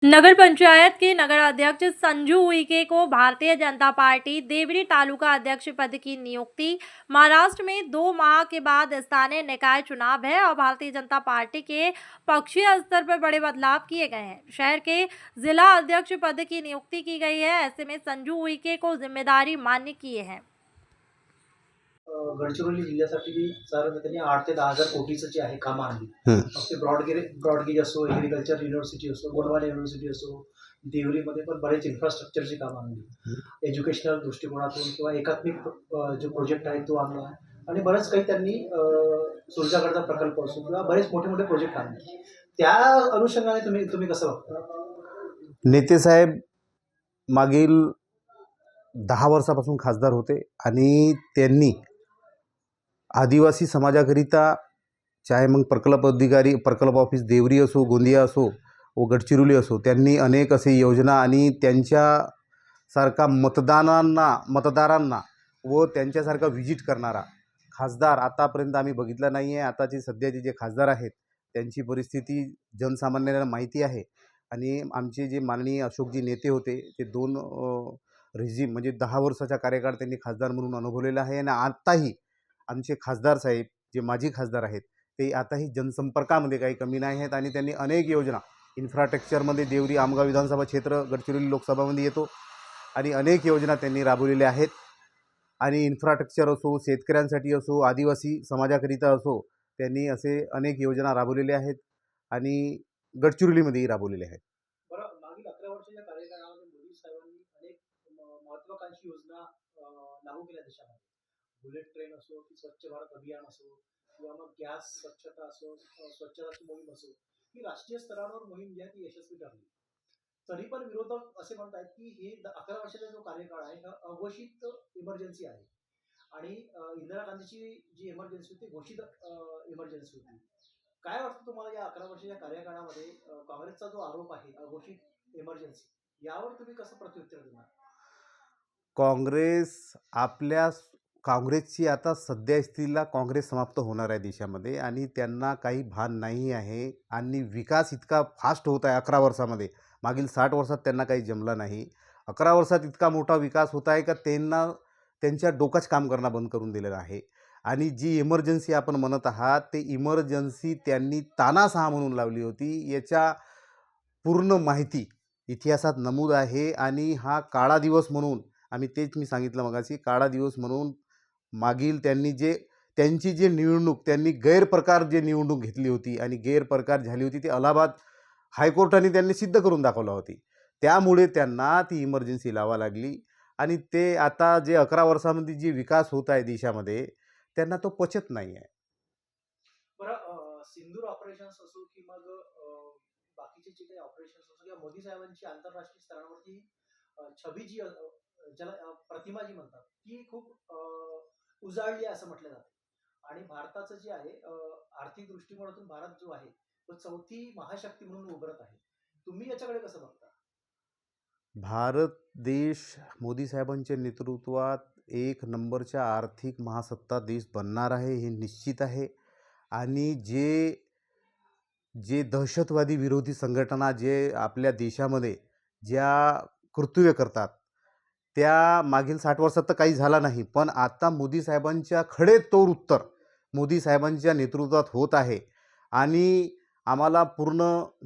नगर पंचायत के नगर अध्यक्ष संजू उइके को भारतीय जनता पार्टी देवरी तालुका अध्यक्ष पद की नियुक्ति। महाराष्ट्र में 2 माह के बाद स्थानीय निकाय चुनाव है और भारतीय जनता पार्टी के पक्षीय स्तर पर बड़े बदलाव किए गए हैं। शहर के जिला अध्यक्ष पद की नियुक्ति की गई है। ऐसे में संजू उइके को जिम्मेदारी मान्य किए हैं। गडचिरोली जिल्ह्यासाठी साधारण 8 ते 10,000 कोटीचं जे आहे काम आणली. मग ते ब्रॉडगेज असो, एग्रीकल्चर युनिव्हर्सिटी असो, गोंडवाना युनिव्हर्सिटी असो, देवरीमध्ये पण बरेच इन्फ्रास्ट्रक्चरची कामं आणली. एज्युकेशनल दृष्टिकोनातून किंवा एकात्मिक जो प्रोजेक्ट आहे तो आणला आणि बरंच काही त्यांनी सुरजागडचा प्रकल्प असो किंवा बरेच मोठे प्रोजेक्ट आणले. त्या अनुषंगाने तुम्ही कसं बघता? नेतेसाहेब मागील 10 वर्षापासून खासदार होते आणि त्यांनी आदिवासी समाजाकरिता चाहे मग प्रकल्प अधिकारी, प्रकल्प ऑफिस देवरी असो, गोंदिया असो व गडचिरोली असो, त्यांनी अनेक असे योजना आणि त्यांच्यासारखा मतदारांना व त्यांच्यासारखा व्हिजिट करणारा खासदार आतापर्यंत आम्ही बघितला नाही आहे. आताचे सध्याचे जे खासदार आहेत त्यांची परिस्थिती जनसामान्यांना माहिती आहे आणि आमचे जे माननीय अशोकजी नेते होते ते 2 रेजिम म्हणजे 10 वर्षाचा कार्यकाळ त्यांनी खासदार म्हणून अनुभवलेला आहे आणि आत्ताही आमचे खासदार साहेब जे माजी खासदार आहेत ते आताही जनसंपर्कामध्ये काही कमी नाही आहेत आणि त्यांनी अनेक योजना इन्फ्रास्ट्रक्चरमध्ये देवरी आमगाव विधानसभा क्षेत्र गडचिरोली लोकसभामध्ये येतो आणि अनेक योजना त्यांनी राबवलेल्या आहेत आणि इन्फ्रास्ट्रक्चर असो, शेतकऱ्यांसाठी असो, आदिवासी समाजाकरिता असो, त्यांनी असे अनेक योजना राबवलेल्या आहेत आणि गडचिरोलीमध्येही राबवलेल्या आहेत. बरं, मागील 11 वर्षाच्या कार्यकाळामध्ये मोदी साहेबांनी अनेक महत्वाकांक्षी योजना लागू केल्या देशामध्ये. बुलेट ट्रेन असो की स्वच्छ भारत अभियान असो किंवा मग गॅस स्वच्छता असो, स्वच्छताची मोहीम असो, ही राष्ट्रीय स्तरावर मोहीम जी आहे ती यशस्वी ठरली. तरी पण विरोधक असे म्हणतात की हे 11 वर्षाचा जो कार्यकाळ आहे हा अघोषित इमर्जन्सी आहे आणि इंदिरा गांधीची जी इमर्जन्सी होती घोषित इमर्जन्सी होती. काय वाटतं तुम्हाला या 11 वर्षाच्या कार्यकाळामध्ये काँग्रेसचा जो आरोप आहे अघोषित इमर्जन्सी यावर तुम्ही कसं प्रत्युत्तर देणार? काँग्रेसची आता सध्या स्थितीला काँग्रेस समाप्त होणार आहे देशामध्ये आणि त्यांना काही भान नाही आहे आणि विकास इतका फास्ट होत आहे 11 वर्षामध्ये. मागील 60 वर्षात त्यांना काही जमलं नाही. 11 वर्षात इतका मोठा विकास होत आहे का त्यांच्या डोकाच काम करणं बंद करून दिलेलं आहे आणि जी इमर्जन्सी आपण म्हणत आहात ते इमर्जन्सी त्यांनी तानाशहा म्हणून लावली होती. याच्या पूर्ण माहिती इतिहासात नमूद आहे आणि हा काळा दिवस म्हणून मी सांगितलं मगाशी काळा दिवस म्हणून मागील त्यांची जी निवडणूक त्यांनी गैरप्रकार जे निवडणूक घेतली होती आणि गैरप्रकार झाली होती ती अलाहाबाद हायकोर्टाने त्यांनी सिद्ध करून दाखवली होती. त्यामुळे त्यांना ती इमर्जन्सी लावा लागली आणि ते आता जे 11 वर्षामध्ये जे विकास होत आहे देशामध्ये त्यांना तो पचत नाही आहे. बरं, सिंदूर ऑपरेशन्स असो की मग बाकीचे जे काही ऑपरेशन्स असो किंवा मोदी साहेबांची आंतरराष्ट्रीय स्तरावरती छबी जी ज्याला प्रतिमा जी म्हणतात ती खूप उजाळली आहे असं म्हटलं जातं आणि भारताचं जे आहे आर्थिक दृष्टिकोनातून भारत जो आहे तो 4थी महाशक्ती म्हणून उभरत आहे. तुम्ही याच्याकडे कसं बघता? भारत देश मोदी साहेबांच्या नेतृत्वात एक नंबरच्या आर्थिक महासत्ता देश बनणार आहे हे निश्चित आहे आणि जे दहशतवादी विरोधी संघटना जे आपल्या देशामध्ये ज्या कर्तव्य करतात त्या मागील 60 वर्षात तर काही झाला नाही, पण आता मोदी साहेबांच्या खडेतोड उत्तर मोदी साहेबांच्या नेतृत्वात होत आहे आणि आम्हाला पूर्ण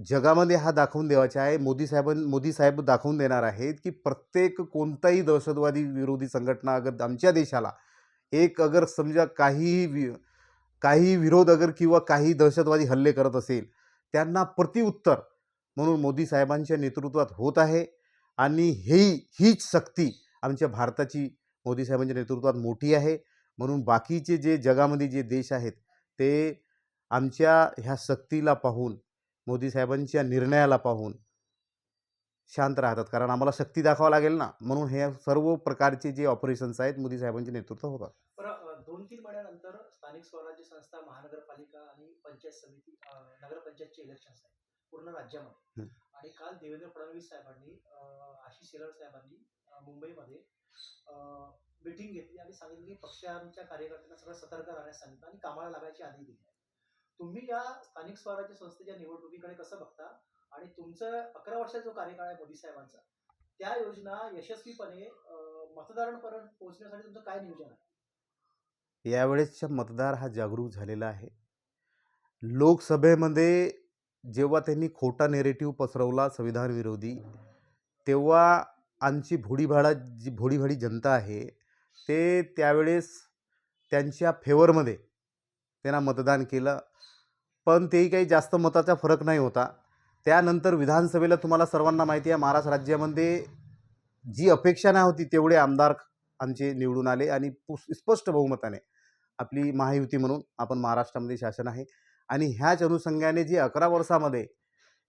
जगामध्ये हा दाखवून द्यायचा आहे. मोदी साहेब दाखवून देणार आहेत की प्रत्येक कोणताही दहशतवादी विरोधी संघटना अगर आमच्या देशाला अगर समजा काही विरोध अगर किंवा काही दहशतवादी हल्ले करत असेल त्यांना प्रतिउत्तर म्हणून मोदी साहेबांच्या नेतृत्वात होत आहे आणि हीच शक्ती आमच्या भारताची मोदी साहेबांच्या नेतृत्वात मोठी आहे. म्हणून बाकीचे जे जगामध्ये जे देश आहेत ते आमच्या ह्या शक्तीला पाहून मोदी साहेबांच्या निर्णयाला पाहून शांत राहतात कारण आम्हाला शक्ती दाखवावं लागेल ना. म्हणून हे सर्व प्रकारचे जे ऑपरेशन्स आहेत मोदी साहेबांच्या नेतृत्वात होतात. बरं, 2-3 महिन्यानंतर स्थानिक स्वराज्य संस्था, महानगरपालिका आणि पंचायत समिती नगरपंचायतचे इलेक्शन्स आहेत पूर्ण राज्यामध्ये. आणि काल देवेंद्र फडणवीस साहेबांनी आशिष शेलार साहेबांनी मुंबईमध्ये मीटिंग घेतली आणि सांगितलं की पक्षांच्या कार्यकर्त्यांना सगळं सतर्क राहण्यास सांगितलं आणि कामाला लागायची आदेश दिली. तुम्ही या स्थानिक स्वराज्य संस्थेच्या निवडणुकीकडे कसं बघता आणि तुमचं 11 वर्षाचा जो कार्यकाळ आहे मोदी साहेबांचा, त्या योजना यशस्वीपणे मतदारांपर्यंत पोहोचण्यासाठी तुमचं काय नियोजन आहे? यावेळेसचा मतदार हा जागरूक झालेला आहे. लोकसभेमध्ये जेव्हा त्यांनी खोटा नेरेटिव्ह पसरवला संविधान विरोधी, तेव्हा आमची भोळीभाळी जनता आहे, ते त्यावेळेस त्यांच्या फेवरमध्ये त्यांना मतदान केलं. पण तेही काही जास्त मताचा फरक नाही होता. त्यानंतर विधानसभेला तुम्हाला सर्वांना माहिती आहे, महाराष्ट्र राज्यामध्ये जी अपेक्षा नाही होती तेवढे आमदार आमचे निवडून आले आणि स्पष्ट बहुमताने आपली महायुती म्हणून आपण महाराष्ट्रामध्ये शासन आहे. आणि ह्याच अनुषंगाने जे 11 वर्षामध्ये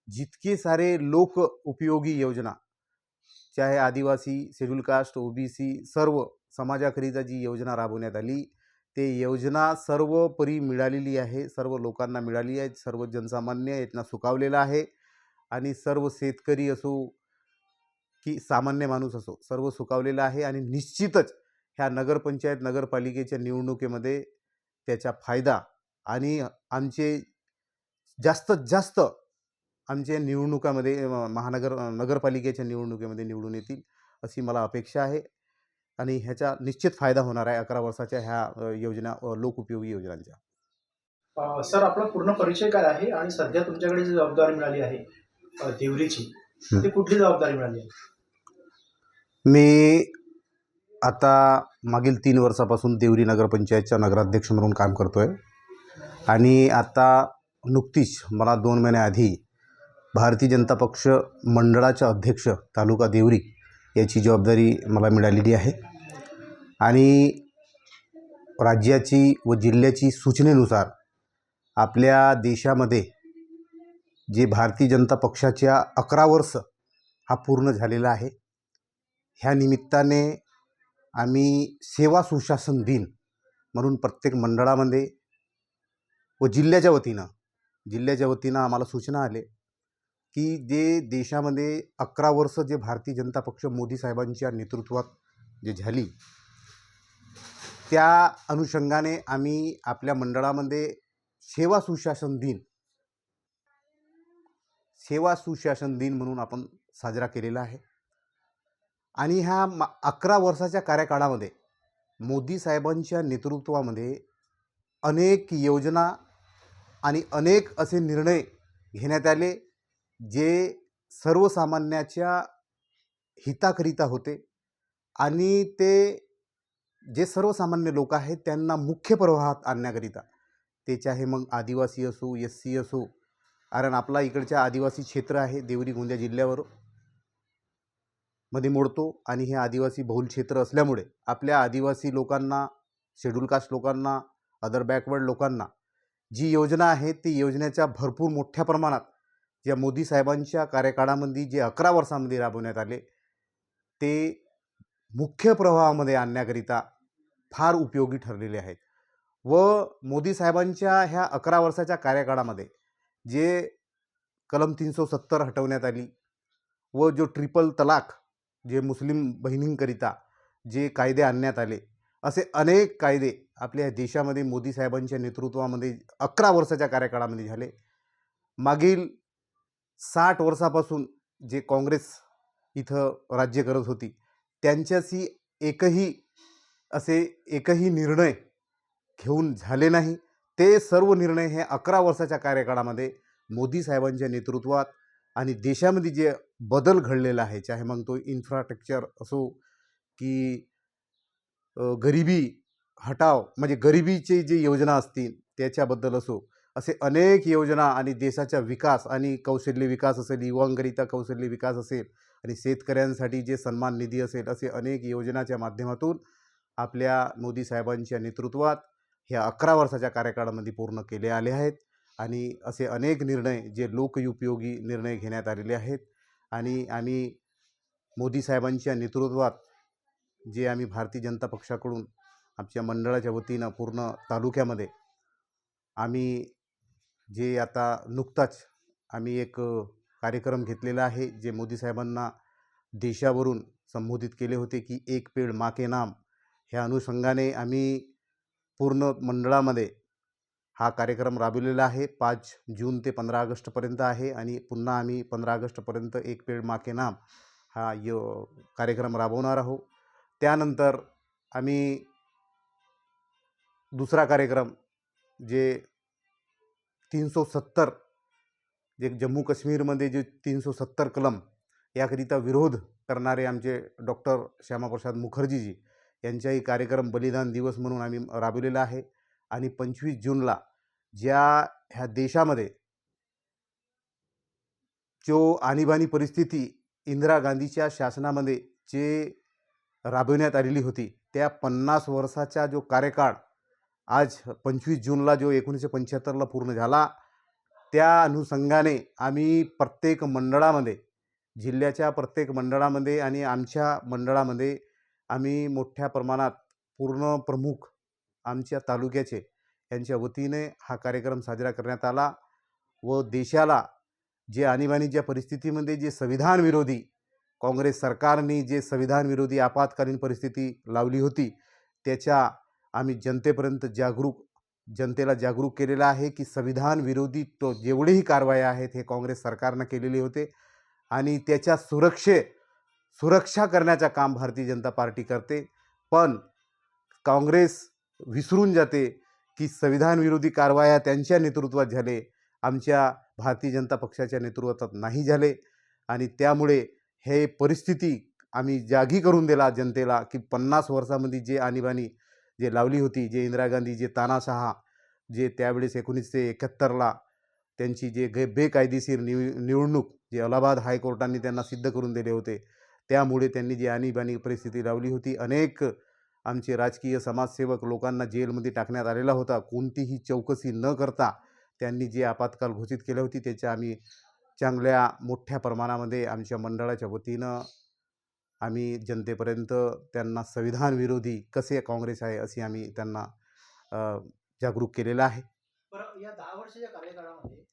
जितके सारे लोक उपयोगी योजना, चाहे आदिवासी, शेड्यूल कास्ट, ओबीसी सर्व समाजाकरिता जी योजना राबवण्यात आली, ते योजना सर्वपरी मिळालेली आहे, सर्व लोकांना मिळाली आहे. सर्व जनसामान्य यातना सुखावलेला आहे आणि सर्व शेतकरी असो की सामान्य माणूस असो, सर्व सुखावलेला आहे. आणि निश्चितच ह्या नगरपंचायत नगरपालिकेच्या निवडणुकीमध्ये त्याचा फायदा आणि आमचे जास्तीत जास्त आमच्या निवडणुकामध्ये नगरपालिकेच्या निवडणुकीमध्ये निवडून येतील अशी मला अपेक्षा आहे. आणि ह्याचा निश्चित फायदा होणार आहे 11 वर्षाच्या ह्या योजना लोकउपयोगी योजनांचा. सर, आपला पूर्ण परिचय काय आहे आणि सध्या तुमच्याकडे जी जबाबदारी मिळाली आहे देवरीची, ती कुठली जबाबदारी मिळाली आहे? मी आता मागील 3 वर्षापासून देवरी नगरपंचायतचा नगराध्यक्ष म्हणून काम करतो आहे. आणि आता नुकतीच मला 2 महिन्याआधी भारतीय जनता पक्ष मंडळाचा अध्यक्ष तालुका देवरी याची जबाबदारी मला मिळालेली आहे. आणि राज्याची व जिल्ह्याची सूचनेनुसार आपल्या देशामध्ये जे भारतीय जनता पक्षाच्या 11 वर्ष हा पूर्ण झालेला आहे. ह्या निमित्ताने आम्ही सेवा सुशासन दिन म्हणून प्रत्येक मंडळामध्ये व जिल्ह्याच्या वतीनं आम्हाला सूचना आले की जे देशामध्ये 11 वर्ष जे भारतीय जनता पक्ष मोदी साहेबांच्या नेतृत्वात जे झाली, त्या अनुषंगाने आम्ही आपल्या मंडळामध्ये सेवा सुशासन दिन म्हणून आपण साजरा केलेला आहे. आणि ह्या 11 वर्षाच्या कार्यकाळामध्ये मोदी साहेबांच्या नेतृत्वामध्ये अनेक योजना आणि अनेक असे निर्णय घेण्यात आले जे सर्वसामान्याच्या हिताकरिता होते. आणि ते जे सर्वसामान्य लोक आहेत त्यांना मुख्य प्रवाहात आणण्याकरिता, ते चाहे मग आदिवासी असो, SC असो, कारण आपला इकडच्या आदिवासी क्षेत्र आहे देवरी गोंदिया जिल्ह्यावर मध्ये मोडतो. आणि हे आदिवासी बहुल क्षेत्र असल्यामुळे आपल्या आदिवासी लोकांना, शेड्यूल कास्ट लोकांना, अदर बॅकवर्ड लोकांना जी योजना आहे ती योजनेच्या भरपूर मोठ्या प्रमाणात ज्या मोदी साहेबांच्या कार्यकाळामध्ये जे 11 वर्षामध्ये राबवण्यात आले, ते मुख्य प्रवाहामध्ये आणण्याकरिता फार उपयोगी ठरलेले आहेत. व मोदी साहेबांच्या ह्या 11 वर्षाच्या कार्यकाळामध्ये जे कलम 370 हटवण्यात आली व जो ट्रिपल तलाक जे मुस्लिम बहिणींकरिता जे कायदे आणण्यात आले, असे अनेक कायदे आपल्या देशामध्ये मोदी साहेबांच्या नेतृत्वामध्ये 11 वर्षाच्या कार्यकाळामध्ये झाले. मागील 60 वर्षापासून जे काँग्रेस इथं राज्य करत होती, त्यांच्याशी एकही निर्णय घेऊन झाले नाही. ते सर्व निर्णय हे 11 वर्षाच्या कार्यकाळामध्ये मोदी साहेबांच्या नेतृत्वात आणि देशामध्ये जे बदल घडलेला आहे, चाहे मग तो इन्फ्रास्ट्रक्चर असो की गरिबी हटाव म्हणजे गरिबीचे जे योजना असतील त्याच्याबद्दल असो, असे अनेक योजना आणि देशाचा विकास आणि कौशल्य विकास असेल, युवांकरिता कौशल्य विकास असेल आणि शेतकऱ्यांसाठी जे सन्मान निधी असेल, असे अनेक योजनाच्या माध्यमातून आपल्या मोदी साहेबांच्या नेतृत्वात ह्या 11 वर्षाच्या कार्यकाळामध्ये पूर्ण केले आले आहेत. आणि असे अनेक निर्णय जे लोकउपयोगी निर्णय घेण्यात आलेले आहेत. आणि आम्ही मोदी साहेबांच्या नेतृत्वात जे आम्ही भारतीय जनता पक्षाकडून आमच्या मंडळाच्या वतीनं पूर्ण तालुक्यामध्ये आम्ही जे आता नुकताच आम्ही एक कार्यक्रम घेतलेला आहे, जे मोदी साहेबांना देशावरून संबोधित केले होते की एक पेड़ माँ के नाम, ह्या अनुषंगाने आम्ही पूर्ण मंडळामध्ये हा कार्यक्रम राबविलेला आहे. 5 जून ते 15 ऑगस्टपर्यंत आहे आणि पुन्हा आम्ही 15 ऑगस्टपर्यंत एक पेड़ माँ के नाम हा कार्यक्रम राबवणार आहोत. त्यानंतर आम्ही दुसरा कार्यक्रम जे 370 जे जम्मू काश्मीरमध्ये जे 370 कलम याकरिता विरोध करणारे आमचे डॉक्टर श्यामाप्रसाद मुखर्जीजी यांचाही कार्यक्रम बलिदान दिवस म्हणून आम्ही राबविलेला आहे. आणि 25 जूनला ज्या ह्या देशामध्ये जो आणीबाणी परिस्थिती इंदिरा गांधीच्या शासनामध्ये जे राबविण्यात आलेली होती, त्या 50 वर्षाचा जो कार्यकाळ आज 25 जूनला जो 1975ला पूर्ण झाला, त्या अनुषंगाने आम्ही प्रत्येक मंडळामध्ये, जिल्ह्याच्या प्रत्येक मंडळामध्ये आणि आमच्या मंडळामध्ये आम्ही मोठ्या प्रमाणात पूर्ण प्रमुख आमच्या तालुक्याचे यांच्या वतीने हा कार्यक्रम साजरा करण्यात आला व देशाला जे आणीबाणीच्या परिस्थितीमध्ये जे संविधान विरोधी काँग्रेस सरकारने जे संविधान विरोधी आपत्कालीन परिस्थिती लावली होती, त्याच्या आम्ही जनतेला जागरूक केलेलं आहे की संविधान विरोधी तो जेवढेही कारवाया आहेत हे काँग्रेस सरकारनं केलेले होते आणि त्याच्या सुरक्षा करण्याचं काम भारतीय जनता पार्टी करते. पण काँग्रेस विसरून जाते की संविधान विरोधी कारवाया त्यांच्या नेतृत्वात झाले, आमच्या भारतीय जनता पक्षाच्या नेतृत्वात नाही झाले. आणि त्यामुळे हे परिस्थिती आम्ही जागी करून दिला जनतेला की 50 वर्षामध्ये जे आणीबाणी जे लावली होती, जे इंदिरा गांधी जे तानाशहा जे त्यावेळेस 1971ला त्यांची जे बेकायदेशीर निवडणूक जे अलाहाबाद हायकोर्टाने त्यांना सिद्ध करून दिले होते, त्यामुळे त्यांनी जी आणीबाणी परिस्थिती लावली होती, अनेक आमचे राजकीय समाजसेवक लोकांना जेलमध्ये टाकण्यात आलेला होता. कोणतीही चौकशी न करता त्यांनी जे आपत्काल घोषित केली होती, त्याच्या आम्ही चांगल्या मोठ्या प्रमाणामध्ये आमच्या मंडळाच्या वतीनं आम्ही जनतेपर्यंत त्यांना संविधान विरोधी कसे काँग्रेस आहे अशी आम्ही त्यांना जागरूक केलेलं आहे. बरं, या 10 वर्षाच्या कार्यकाळामध्ये